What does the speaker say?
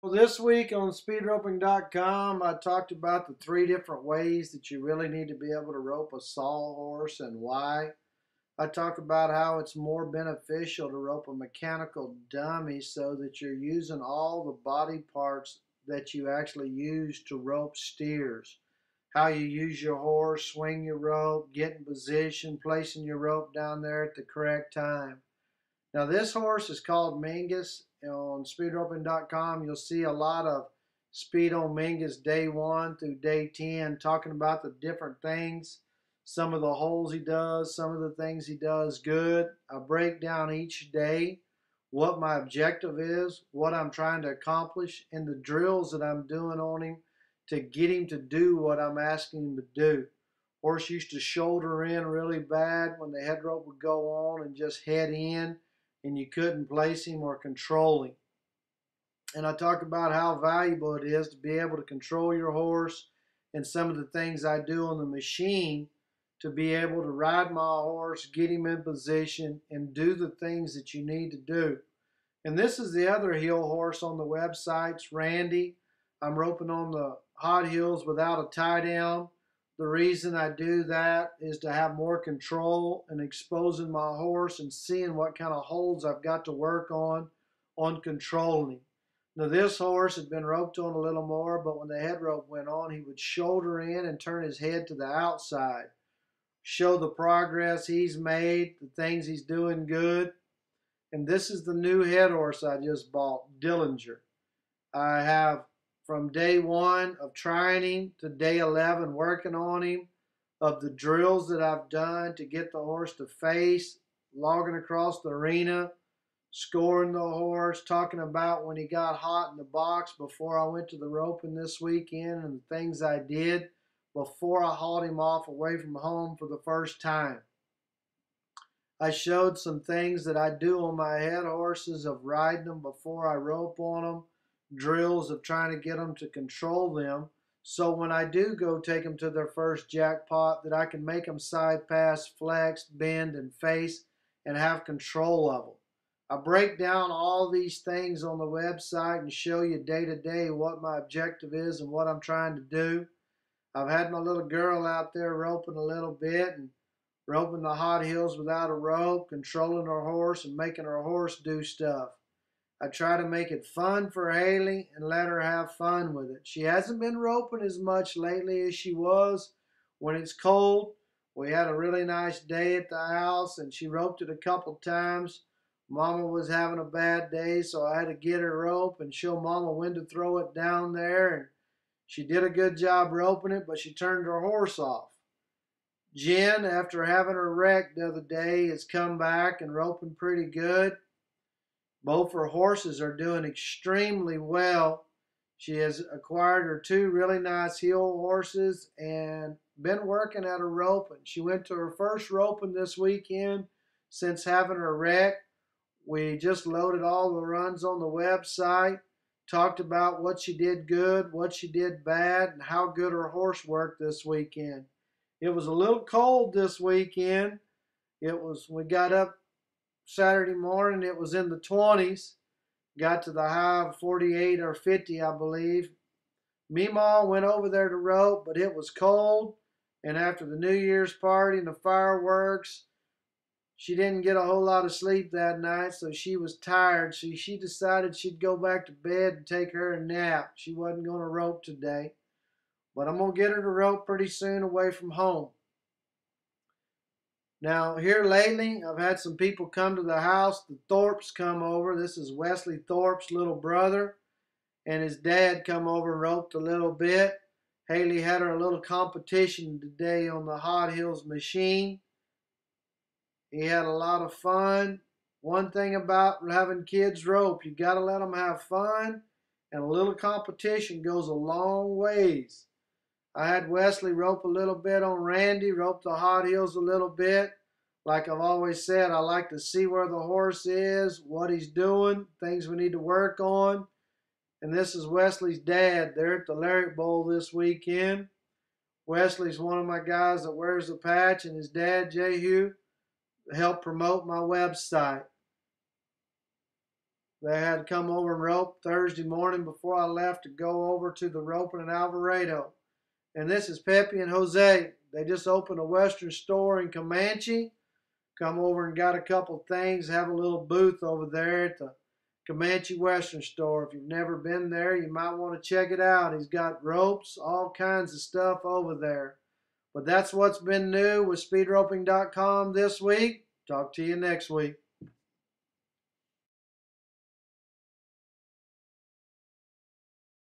Well, this week on Speedroping.com, I talked about the three different ways that you really need to be able to rope a sawhorse and why. I talk about how it's more beneficial to rope a mechanical dummy so that you're using all the body parts that you actually use to rope steers. How you use your horse, swing your rope, get in position, placing your rope down there at the correct time. Now this horse is called Mingus. On speedroping.com you'll see a lot of speed on Mingus day 1 through day 10 talking about the different things, some of the holes he does, some of the things he does good. I break down each day what my objective is, what I'm trying to accomplish, and the drills that I'm doing on him to get him to do what I'm asking him to do. Horse used to shoulder in really bad when the head rope would go on and just head in and you couldn't place him or control him. And I talk about how valuable it is to be able to control your horse and some of the things I do on the machine to be able to ride my horse, get him in position, and do the things that you need to do. And this is the other heel horse on the website. It's Randy. I'm roping on the hot heels without a tie down. The reason I do that is to have more control and exposing my horse and seeing what kind of holds I've got to work on controlling. Now this horse had been roped on a little more, but when the head rope went on, he would shoulder in and turn his head to the outside. Show the progress he's made, the things he's doing good. And this is the new head horse I just bought, Dillinger. I have from day 1 of trying him to day 11 working on him, of the drills that I've done to get the horse to face, logging across the arena, scoring the horse, talking about when he got hot in the box before I went to the roping this weekend and the things I did before I hauled him off away from home for the first time. I showed some things that I do on my head horses of riding them before I rope on them, drills of trying to get them to control them. So when I do go take them to their first jackpot, that I can make them side pass, flex, bend, and face and have control of them. I break down all these things on the website and show you day to day what my objective is and what I'm trying to do. I've had my little girl out there roping a little bit and roping the hot heels without a rope, controlling her horse and making her horse do stuff. I try to make it fun for Haley and let her have fun with it. She hasn't been roping as much lately as she was when it's cold. We had a really nice day at the house and she roped it a couple times. Mama was having a bad day, so I had to get her rope and show Mama when to throw it down there. And she did a good job roping it, but she turned her horse off. Jen, after having her wreck the other day, has come back and roping pretty good. Both her horses are doing extremely well. She has acquired her 2 really nice heel horses and been working at her roping. She went to her first roping this weekend since having her wreck. We just loaded all the runs on the website, talked about what she did good, what she did bad, and how good her horse worked this weekend. It was a little cold this weekend. We got up Saturday morning, it was in the 20s. Got to the high of 48 or 50, I believe. Meemaw went over there to rope, but it was cold. And after the New Year's party and the fireworks, she didn't get a whole lot of sleep that night, so she was tired. So she decided she'd go back to bed and take her a nap. She wasn't going to rope today. But I'm going to get her to rope pretty soon away from home. Now, here lately, I've had some people come to the house. The Thorpes come over. This is Wesley Thorpe's little brother. And his dad come over and roped a little bit. Haley had her a little competition today on the Hot Heels machine. He had a lot of fun. One thing about having kids rope, you got to let them have fun. And a little competition goes a long ways. I had Wesley rope a little bit on Randy, rope the hot heels a little bit. Like I've always said, I like to see where the horse is, what he's doing, things we need to work on. And this is Wesley's dad. They're at the Lariat Bowl this weekend. Wesley's one of my guys that wears the patch, and his dad, Jehu, helped promote my website. They had come over and rope Thursday morning before I left to go over to the roping in Alvarado. And this is Pepe and Jose. They just opened a Western store in Comanche. Come over and got a couple things, have a little booth over there at the Comanche Western store. If you've never been there, you might want to check it out. He's got ropes, all kinds of stuff over there. But that's what's been new with speedroping.com this week. Talk to you next week.